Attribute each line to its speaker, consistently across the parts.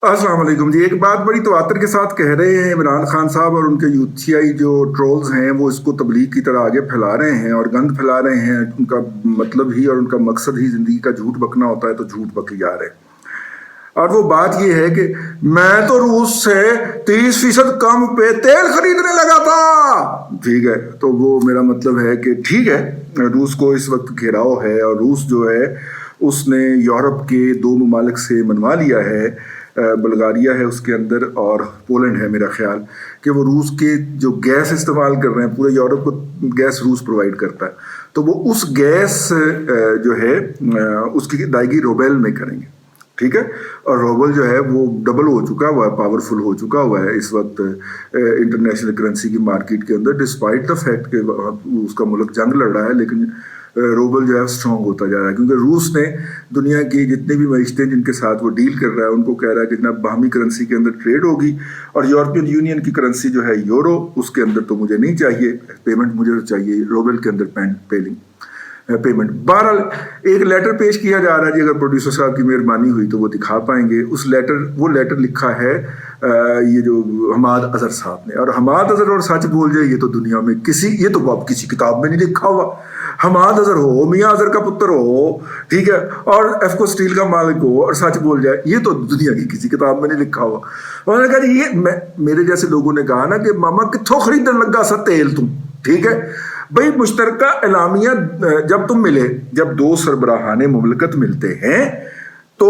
Speaker 1: अस्सलाम वालेकुम जी। एक बात बड़ी तवातर के साथ कह रहे हैं इमरान खान साहब और उनके यूथियाई जो ट्रोल्स हैं वो इसको तबलीग की तरह आगे फैला रहे हैं और गंद फैला रहे हैं। उनका मतलब ही और उनका मकसद ही ज़िंदगी का झूठ बकना होता है, तो झूठ बक जा रहे हैं। और वो बात ये है कि मैं तो रूस से 30% कम पे तेल खरीदने लगा था। ठीक है, तो वो मेरा मतलब है कि ठीक है, रूस को इस वक्त घेराव है और रूस जो है उसने यूरोप के 2 ममालिक से मनवा लिया है। बुल्गारिया है उसके अंदर और पोलैंड है मेरा ख्याल, कि वो रूस के जो गैस इस्तेमाल कर रहे हैं, पूरे यूरोप को गैस रूस प्रोवाइड करता है, तो वो उस गैस जो है उसकी अदायगी रूबल में करेंगे। ठीक है, और रूबल जो है वो डबल हो चुका हुआ है, पावरफुल हो चुका हुआ है इस वक्त इंटरनेशनल करेंसी की मार्केट के अंदर, डिस्पाइट द फैक्ट कि उसका मुल्क जंग लड़ रहा है, लेकिन रूबल जो है स्ट्रॉन्ग होता जा रहा है। क्योंकि रूस ने दुनिया की जितनी भी मईशतें जिनके साथ वो डील कर रहा है उनको कह रहा है कि जनाब बाहमी करेंसी के अंदर ट्रेड होगी, और यूरोपियन यूनियन की करेंसी जो है यूरो, उसके अंदर तो मुझे नहीं चाहिए पेमेंट, मुझे तो चाहिए रूबल के अंदर पेमेंट। बहरहाल एक लेटर पेश किया जा रहा है जी, अगर प्रोड्यूसर साहब की मेहरबानी हुई तो वो दिखा पाएंगे। वो लेटर लिखा है ये जो हमाद अजहर साहब ने, और हमाद अजहर और सच बोल जाए ये तो दुनिया में ये तो अब किसी किताब में नहीं लिखा हुआ। हमाद अजहर हो, मियाँ अजहर का पुत्र हो, ठीक है, और एफको स्टील का मालिक हो और सच बोल जाए, ये तो दुनिया की किसी किताब में नहीं लिखा हुआ। उन्होंने कहा जी ये मेरे जैसे लोगों ने कहा ना कि मामा कित्थों खरीदने लगा सा तेल तुम। ठीक है भाई, मुश्तरका एलामिया जब तुम मिले, जब 2 सरबराहाने मुमलकत मिलते हैं तो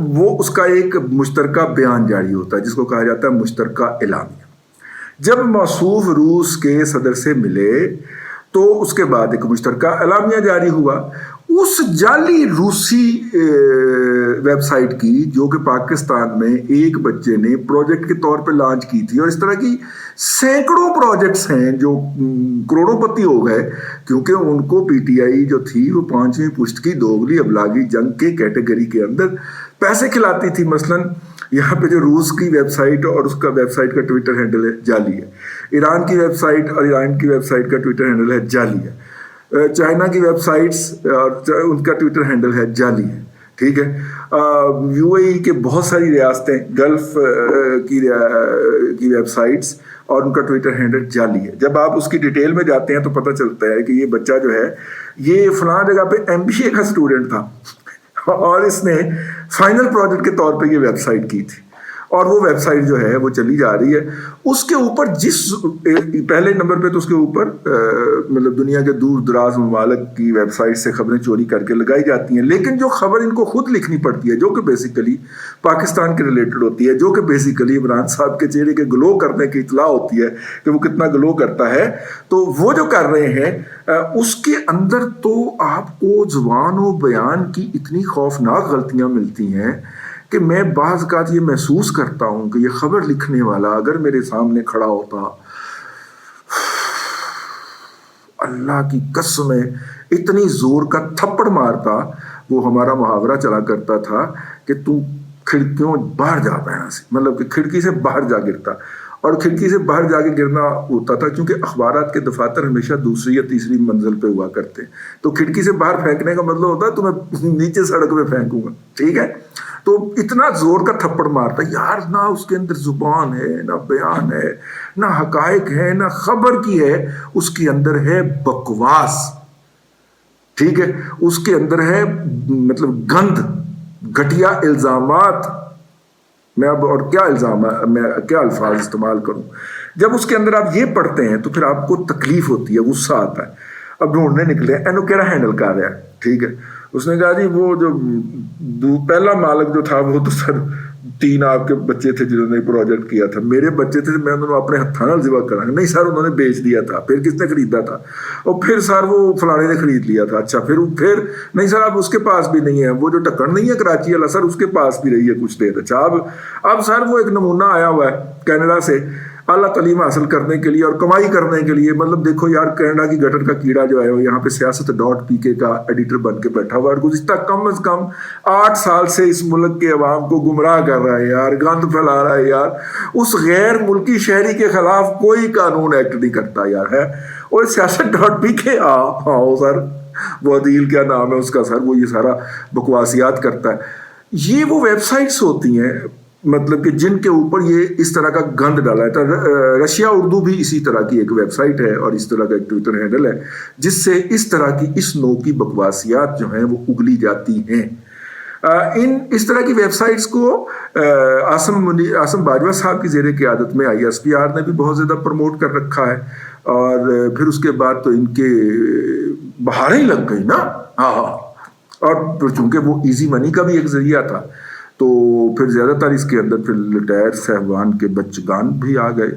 Speaker 1: वो उसका एक मुश्तरका बयान जारी होता है जिसको कहा जाता है मुश्तरका एलामिया। जब मौसूफ रूस के सदर से मिले तो उसके बाद एक मुश्तरका एलामिया जारी हुआ। उस जाली रूसी वेबसाइट की जो कि पाकिस्तान में एक बच्चे ने प्रोजेक्ट के तौर पे लॉन्च की थी, और इस तरह की सैकड़ों प्रोजेक्ट्स हैं जो करोड़ोंपति हो गए, क्योंकि उनको पीटीआई जो थी वो 5वीं पुश्त की दोगली अबलागी जंग के कैटेगरी के अंदर पैसे खिलाती थी। मसलन यहाँ पे जो रूस की वेबसाइट और उसका वेबसाइट का ट्विटर हैंडल है जाली है, ईरान की वेबसाइट और ईरान की वेबसाइट का ट्विटर हैंडल है जाली है, चाइना की वेबसाइट्स और उनका ट्विटर हैंडल है जाली है। ठीक है, यूएई के बहुत सारी रियासतें, गल्फ की वेबसाइट्स और उनका ट्विटर हैंडल जाली है। जब आप उसकी डिटेल में जाते हैं तो पता चलता है कि ये बच्चा जो है ये फलां जगह पे एमबीए का स्टूडेंट था और इसने फाइनल प्रोजेक्ट के तौर पे ये वेबसाइट की थी, और वो वेबसाइट जो है वो चली जा रही है। उसके ऊपर पहले नंबर पे तो उसके ऊपर मतलब दुनिया के दूर दराज ममालिक की वेबसाइट से खबरें चोरी करके लगाई जाती हैं, लेकिन जो खबर इनको खुद लिखनी पड़ती है जो कि बेसिकली पाकिस्तान के रिलेटेड होती है, जो कि बेसिकली इमरान साहब के चेहरे के ग्लो करने की इतला होती है कि वो कितना ग्लो करता है, तो वो जो कर रहे हैं उसके अंदर तो आपको जुबान व बयान की इतनी खौफनाक गलतियां मिलती हैं कि मैं बाज़ औक़ात ये महसूस करता हूँ कि ये खबर लिखने वाला अगर मेरे सामने खड़ा होता, अल्लाह की कसम है इतनी जोर का थप्पड़ मारता। वो हमारा मुहावरा चला करता था कि तू खिड़कियों बाहर जा पैना से, मतलब कि खिड़की से बाहर जा गिरता, और खिड़की से बाहर जाके गिरना होता था क्योंकि अखबारात के दफातर हमेशा दूसरी या तीसरी मंजिल पे हुआ करते, तो खिड़की से बाहर फेंकने का मतलब होता है तो मैं नीचे सड़क पे फेंकूंगा। ठीक है, तो इतना जोर का थप्पड़ मारता यार, ना उसके अंदर जुबान है, ना बयान है, ना हकायक है, ना खबर की है, उसके अंदर है बकवास। ठीक है, उसके अंदर है मतलब गंद, घटिया इल्जामात। मैं अब और क्या इल्जाम है, मैं क्या अल्फाज इस्तेमाल करूं। जब उसके अंदर आप ये पढ़ते हैं तो फिर आपको तकलीफ होती है, गुस्सा आता है। अब ढूंढने निकले एनो केड़ा हैंडल कर रहा है। ठीक है, उसने कहा जी वो जो पहला मालिक जो था वो तो सर 3 आपके बच्चे थे जिन्होंने प्रोजेक्ट किया था, मेरे बच्चे थे, मैं उन्होंने अपने हत्था नाल ज़िबा करा। नहीं सर उन्होंने बेच दिया था। फिर किसने खरीदा था? और फिर सर वो फलाने ने खरीद लिया था। अच्छा फिर नहीं सर अब उसके पास भी नहीं है, वो जो ढक्कन नहीं है कराची वाला सर उसके पास भी रही है कुछ देर। अच्छा अब सर वो एक नमूना आया हुआ है कनाडा से आला तालीम हासिल करने के लिए और कमाई करने के लिए। मतलब देखो यार, कनाडा की गटर का कीड़ा जो है वो यहाँ पे siyaasat.pk का एडिटर बन के बैठा हुआ है, गुज़िश्ता कम अज़ कम 8 साल से इस मुल्क के अवाम को गुमराह कर रहा है यार, गंद फैला रहा है यार। उस गैर मुल्की शहरी के खिलाफ कोई कानून एक्ट नहीं करता यार है। और siyaasat.pk आओ सर, वो अदील क्या नाम है उसका सर, वो ये सारा बकवासियात करता है। ये वो वेबसाइट्स होती हैं मतलब कि जिनके ऊपर ये इस तरह का गंद डाला है। तो रशिया उर्दू भी इसी तरह की एक वेबसाइट है और इस तरह का एक ट्विटर हैंडल है जिससे इस तरह की इस नौ की बकवासियात जो हैं वो उगली जाती हैं। इस तरह की वेबसाइट्स को आसम बाजवा साहब की ज़ेर क़यादत में ISPR ने भी बहुत ज़्यादा प्रमोट कर रखा है और फिर उसके बाद तो इनके बहारें लग गई ना। हाँ, और चूंकि वो इजी मनी का भी एक जरिया था तो फिर ज़्यादातर इसके अंदर फिर लुटेर साहिबान के बच्चगान भी आ गए।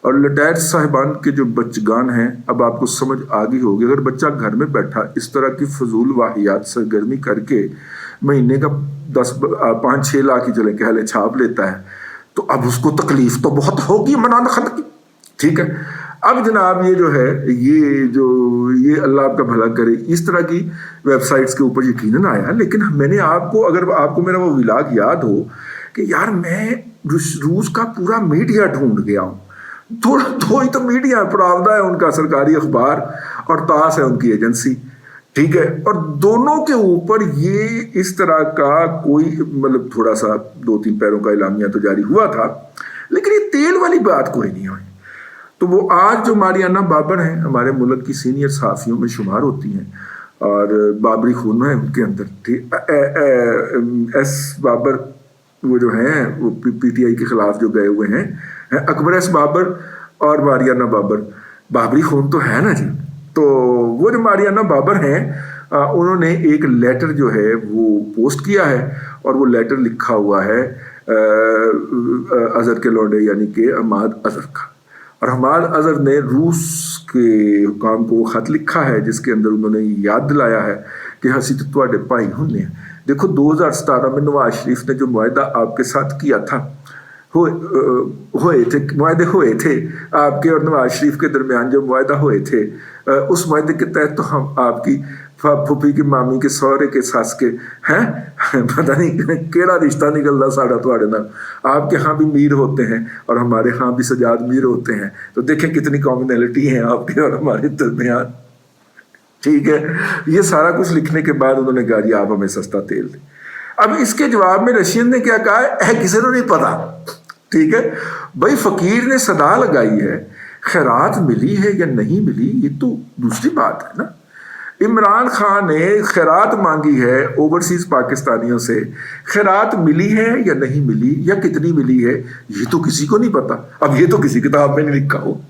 Speaker 1: और लुटेर साहिबान के जो बच्चगान हैं, अब आपको समझ आ गई होगी, अगर बच्चा घर में बैठा इस तरह की फजूल वाहियात सरगर्मी करके महीने का 5-6 लाख ही चले कहले छाप लेता है तो अब उसको तकलीफ तो बहुत होगी मनाना खत की। ठीक है, अब जनाब ये जो है ये अल्लाह आपका भला करे, इस तरह की वेबसाइट्स के ऊपर यकीनन आया। लेकिन मैंने अगर आपको मेरा वो विलाग याद हो कि यार मैं रूस का पूरा मीडिया ढूंढ गया हूँ, थोड़ा दो ही तो मीडिया, प्रावदा है उनका सरकारी अखबार और तास है उनकी एजेंसी। ठीक है, और दोनों के ऊपर ये इस तरह का कोई मतलब थोड़ा सा 2-3 पैरों का इलामिया तो जारी हुआ था, लेकिन ये तेल वाली बात कोई नहीं हुई। तो वो आज जो मारियाना बाबर हैं हमारे मुल्क की सीनियर सहाफ़ियों में शुमार होती हैं और बाबरी खून है उनके अंदर। एस बाबर वो जो हैं वो PTI के खिलाफ जो गए हुए हैं, अकबर एस बाबर और मारियाना बाबर, बाबरी खून तो है ना जी। तो वो जो मारियाना बाबर हैं उन्होंने एक लेटर जो है वो पोस्ट किया है और वो लेटर लिखा हुआ है अजहर के लौंडे यानी कि हमाद अजहर का। और हमाद अजहर ने रूस के हुकाम को खत लिखा है जिसके अंदर उन्होंने याद दिलाया है कि हसी तो तुहाडे भाई होने। देखो 2017 में नवाज शरीफ ने जो मुआहदा आपके साथ किया था, मुआहदे हुए थे आपके और नवाज शरीफ के दरमियान, जो मुआहदा हुए थे उस मुआहदे के तहत तो हम आपकी फूफी की मामी के सौरे के सास के हैं पता नहीं केड़ा रिश्ता निकलता साड़ा तुहाडे नाल। आपके यहाँ भी मीर होते हैं और हमारे यहाँ भी सजाद मीर होते हैं, तो देखें कितनी कॉम्युनैलिटी है आपके और हमारे दरमियान। ठीक है, ये सारा कुछ लिखने के बाद उन्होंने कहा जी आप हमें सस्ता तेल दें। अब इसके जवाब में रशियन ने क्या कहा है किसी को नहीं पता। ठीक है भाई, फकीर ने सदा लगाई है, खैरात मिली है या नहीं मिली ये तो दूसरी बात है ना। इमरान खान ने खैरात मांगी है ओवरसीज पाकिस्तानियों से, खैरात मिली है या नहीं मिली या कितनी मिली है ये तो किसी को नहीं पता। अब ये तो किसी किताब में नहीं लिखा हो।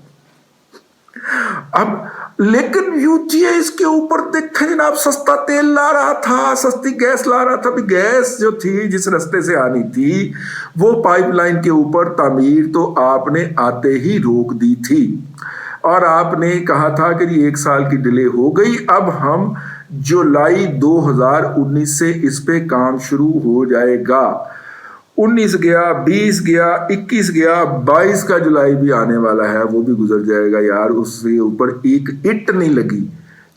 Speaker 1: अब लेकिन यूटीए इसके ऊपर देखें जनाब, सस्ता तेल ला रहा था, सस्ती गैस ला रहा था। भी गैस जो थी जिस रास्ते से आनी थी वो पाइपलाइन के ऊपर तामीर तो आपने आते ही रोक दी थी और आपने कहा था कि ये 1 साल की डिले हो गई, अब हम जुलाई 2019 से इस पे काम शुरू हो जाएगा। 19 गया, 20 गया, 21 गया, 22 का जुलाई भी आने वाला है, वो भी गुजर जाएगा यार, उससे ऊपर एक इट नहीं लगी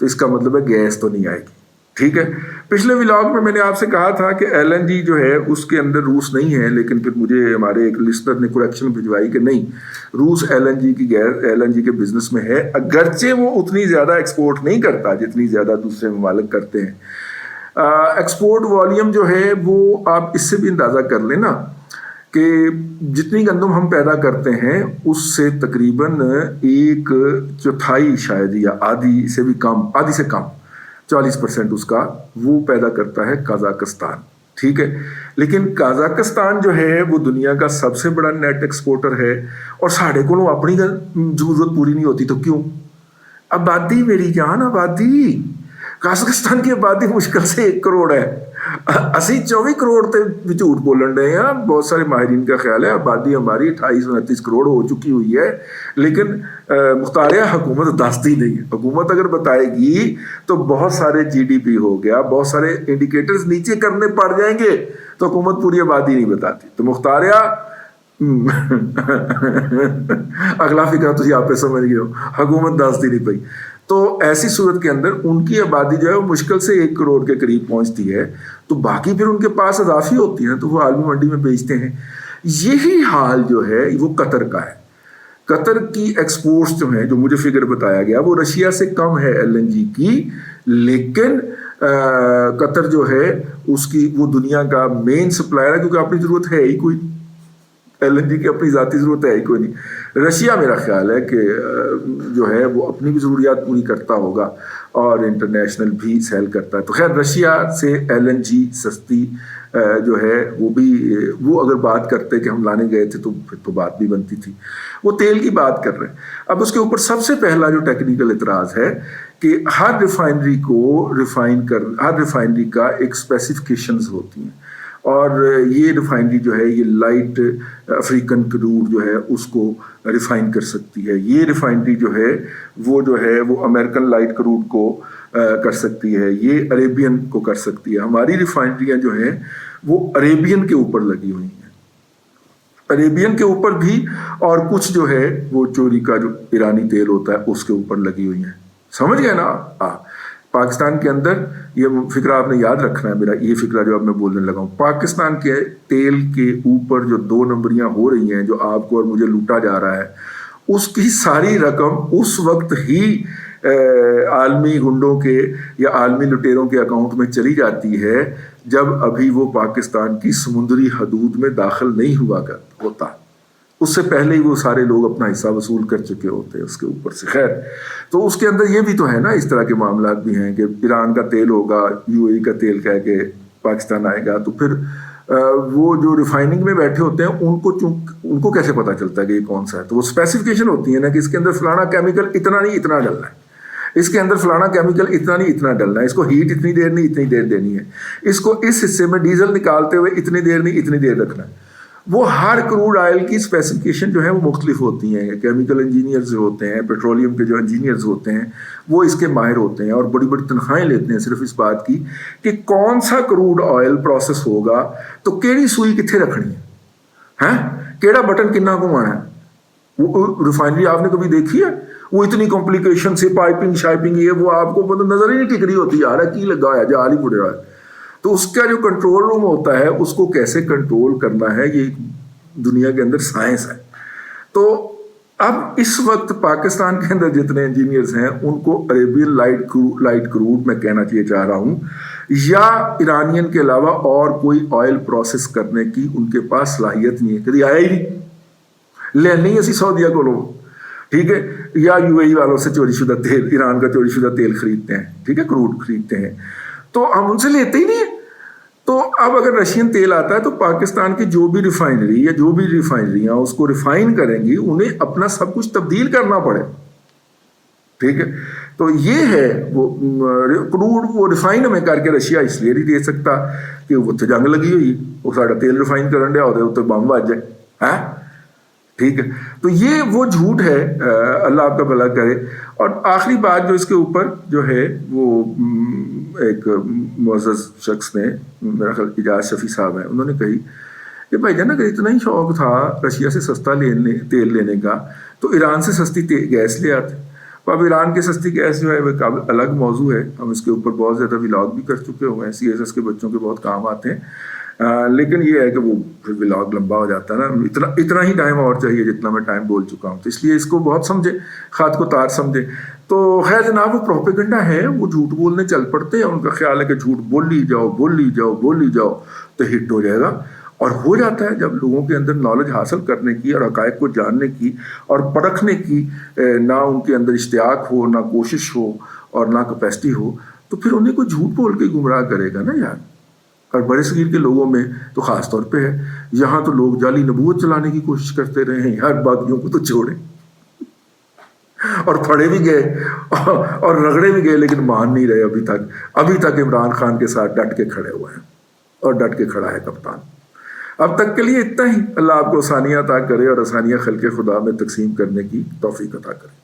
Speaker 1: तो इसका मतलब है गैस तो नहीं आएगी। ठीक है, पिछले व्लॉग में मैंने आपसे कहा था कि LNG जो है उसके अंदर रूस नहीं है, लेकिन फिर मुझे हमारे एक लिस्टर ने करेक्शन भिजवाई कि नहीं, रूस LNG के बिजनेस में है, अगरचे वो उतनी ज़्यादा एक्सपोर्ट नहीं करता जितनी ज़्यादा दूसरे ममालिक करते हैं। एक्सपोर्ट वॉल्यूम जो है वो आप इससे भी अंदाज़ा कर लेना कि जितनी गंदम हम पैदा करते हैं उससे तकरीबन 1/4 शायद या आधी से भी कम, आधी से कम 40% उसका वो पैदा करता है कजाकिस्तान। ठीक है, लेकिन कजाकिस्तान जो है वो दुनिया का सबसे बड़ा नेट एक्सपोर्टर है और साढ़े को अपनी जरूरत पूरी नहीं होती तो क्यों? आबादी मेरी जान, आबादी कजाकिस्तान की आबादी मुश्किल से 1 करोड़ है, असी 24 करोड़ ते झूठ बोलन रहे हैं। बहुत सारे माहिरीन का ख्याल है आबादी हमारी 28-29 करोड़ हो चुकी हुई है, लेकिन मुख्तारिया हुकूमत दसती नहीं है। हुकूमत अगर बताएगी तो बहुत सारे GDP हो गया, बहुत सारे इंडिकेटर्स नीचे करने पड़ जाएंगे, तो हुकूमत पूरी आबादी नहीं बताती। तो मुख्तारिया अगला फिक्र तुझे आप समझ गए हो, हुकूमत दसती नहीं पई। तो ऐसी सूरत के अंदर उनकी आबादी जो है वो मुश्किल से 1 करोड़ के करीब पहुंचती है, तो बाकी फिर उनके पास अजाफी होती हैं तो वो आलमी मंडी में बेचते हैं। यही हाल जो है वो कतर का है। कतर की एक्सपोर्ट्स जो हैं, जो मुझे फिगर बताया गया, वो रशिया से कम है LNG की, लेकिन कतर जो है उसकी वो दुनिया का मेन सप्लायर है क्योंकि अपनी जरूरत है ही कोई। LNG کی اپنی ذاتی ضرورت ہے ہی کوئی نہیں۔ رشیا میرا خیال ہے کہ جو ہے وہ اپنی بھی ضروریات پوری کرتا ہوگا اور انٹرنیشنل بھی سیل کرتا ہے۔ تو خیر رشیا سے LNG سستی جو ہے وہ اگر بات کرتے کہ ہم لانے گئے تھے تو پھر تو بات بھی بنتی تھی۔ وہ تیل کی بات کر رہے ہیں۔ اب اس کے اوپر سب سے پہلا جو ٹیکنیکل اعتراض ہے کہ ہر ریفائنری کا ایک اسپیسیفکیشنز ہوتی ہیں، اور یہ ریفائنری جو ہے یہ لائٹ افریقن کروڈ جو ہے اس کو ریفائن کر سکتی ہے، یہ ریفائنری جو ہے وہ امریکن لائٹ کروڈ کو کر سکتی ہے، یہ عریبین کو کر سکتی ہے۔ ہماری ریفائنریاں جو ہیں وہ عریبین کے اوپر لگی ہوئی ہیں، عریبین کے اوپر بھی، اور کچھ جو ہے وہ چوری کا جو ایرانی تیل ہوتا ہے اس کے اوپر لگی ہوئی ہیں۔ سمجھ گئے نا؟ پاکستان کے اندر یہ فکرہ آپ نے یاد رکھنا ہے، میرا یہ فکرہ جو اب میں بولنے لگا ہوں، پاکستان کے تیل کے اوپر جو 2 نمبریاں ہو رہی ہیں، جو آپ کو اور مجھے لوٹا جا رہا ہے، اس کی ساری رقم اس وقت ہی عالمی گنڈوں کے یا عالمی لٹیروں کے اکاؤنٹ میں چلی جاتی ہے جب ابھی وہ پاکستان کی سمندری حدود میں داخل نہیں ہوتا، اس سے پہلے ہی وہ سارے لوگ اپنا حصہ وصول کر چکے ہوتے ہیں اس کے اوپر سے۔ خیر تو اس کے اندر یہ بھی تو ہے نا، اس طرح کے معاملات بھی ہیں کہ ایران کا تیل ہوگا، UAE کا تیل کہہ کے پاکستان آئے گا، تو پھر وہ جو ریفائننگ میں بیٹھے ہوتے ہیں ان کو کیسے پتا چلتا ہے کہ یہ کون سا ہے؟ تو وہ اسپیسیفکیشن ہوتی ہے نا کہ اس کے اندر فلانا کیمیکل اتنا نہیں اتنا ڈلنا ہے، اس کے اندر فلانا کیمیکل اتنا نہیں اتنا ڈلنا ہے، اس کو ہیٹ اتنی دیر نہیں اتنی دیر دینی ہے، اس کو اس حصے میں ڈیزل نکالتے ہوئے اتنی دیر نہیں اتنی دیر رکھنا ہے۔ وہ ہر کروڈ آئل کی اسپیسیفکیشن جو ہے وہ مختلف ہوتی ہیں۔ کیمیکل انجینئرز جو ہوتے ہیں، پیٹرولیم کے جو انجینئرز ہوتے ہیں، وہ اس کے ماہر ہوتے ہیں اور بڑی بڑی تنخواہیں لیتے ہیں صرف اس بات کی کہ کون سا کروڈ آئل پروسیس ہوگا تو کیڑی سوئی کتنے رکھنی ہے، کیڑا بٹن کنا گھمانا ہے۔ وہ ریفائنری آپ نے کبھی دیکھی ہے؟ وہ اتنی کمپلیکیشن سے پائپنگ شائپنگ یہ وہ آپ کو نظر ہی نہیں ٹک رہی ہوتی، یار کی لگا ہے جال ہی پڑے رہا ہے۔ تو اس کا جو کنٹرول روم ہوتا ہے اس کو کیسے کنٹرول کرنا ہے، یہ دنیا کے اندر سائنس ہے۔ تو اب اس وقت پاکستان کے اندر جتنے انجینئرز ہیں ان کو عریبین لائٹ کروڈ میں کہنا چاہ رہا ہوں، یا ایرانین کے علاوہ اور کوئی آئل پروسیس کرنے کی ان کے پاس صلاحیت نہیں ہے، کبھی آیا ہی نہیں، لینا ہی اسی سعودیہ کو لو، ٹھیک ہے، یا UAE والوں سے چوری شدہ تیل، ایران کا چوری شدہ تیل خریدتے ہیں، ٹھیک ہے، کروڈ خریدتے ہیں، تو ہم ان سے لیتے ہی نہیں ہیں۔ تو اب اگر رشین تیل آتا ہے تو پاکستان کی جو بھی ریفائنری یا جو بھی ریفائنریاں اس کو ریفائن کریں گی انہیں اپنا سب کچھ تبدیل کرنا پڑے، ٹھیک ہے۔ تو یہ ہے وہ کروڈ وہ ریفائن ہمیں کر کے رشیا اس لیے نہیں دے سکتا کہ وہ تو جنگ لگی ہوئی، وہ سارا تیل ریفائن کرن ڈیا ہوتا ہے، تو بم بج جائے، ٹھیک ہے۔ تو یہ وہ جھوٹ ہے، اللہ آپ کا بھلا کرے۔ اور آخری بات جو اس کے اوپر جو ہے وہ ایک معزز شخص نے، میرا خیال اجاز شفیع صاحب ہیں، انہوں نے کہی کہ بھائی جان اگر اتنا ہی شوق تھا رشیا سے سستا تیل لینے کا تو ایران سے سستی گیس لے آتے۔ اب ایران کی سستی گیس جو ہے وہ الگ موضوع ہے، ہم اس کے اوپر بہت زیادہ ولاگ بھی کر چکے ہوئے ہیں، CSS کے بچوں کے بہت کام آتے ہیں، لیکن یہ ہے کہ وہ پھر ولاگ لمبا ہو جاتا ہے نا، اتنا ہی ٹائم اور چاہیے جتنا میں ٹائم بول چکا ہوں، تو اس لیے اس کو بہت سمجھے، خط کو تار سمجھے۔ تو خیر جناب وہ پروپیگنڈا ہے، وہ جھوٹ بولنے چل پڑتے ہیں، ان کا خیال ہے کہ جھوٹ بولی جاؤ تو ہٹ ہو جائے گا، اور ہو جاتا ہے جب لوگوں کے اندر نالج حاصل کرنے کی اور حقائق کو جاننے کی اور پرکھنے کی نہ ان کے اندر اشتیاق ہو، نہ کوشش ہو اور نہ کیپیسٹی ہو، تو پھر انہیں کوئی جھوٹ بول کے گمراہ کرے گا نا یار۔ اور بڑے صغیر کے لوگوں میں تو خاص طور پہ ہے، یہاں تو لوگ جعلی نبوت چلانے کی کوشش کرتے رہے ہیں، یار باقیوں کو تو چھوڑیں، اور پھڑے بھی گئے اور رگڑے بھی گئے لیکن مان نہیں رہے ابھی تک عمران خان کے ساتھ ڈٹ کے کھڑے ہوئے ہیں، اور ڈٹ کے کھڑا ہے کپتان۔ اب تک کے لیے اتنا ہی، اللہ آپ کو آسانیاں عطا کرے اور آسانیاں خلق خدا میں تقسیم کرنے کی توفیق عطا کرے۔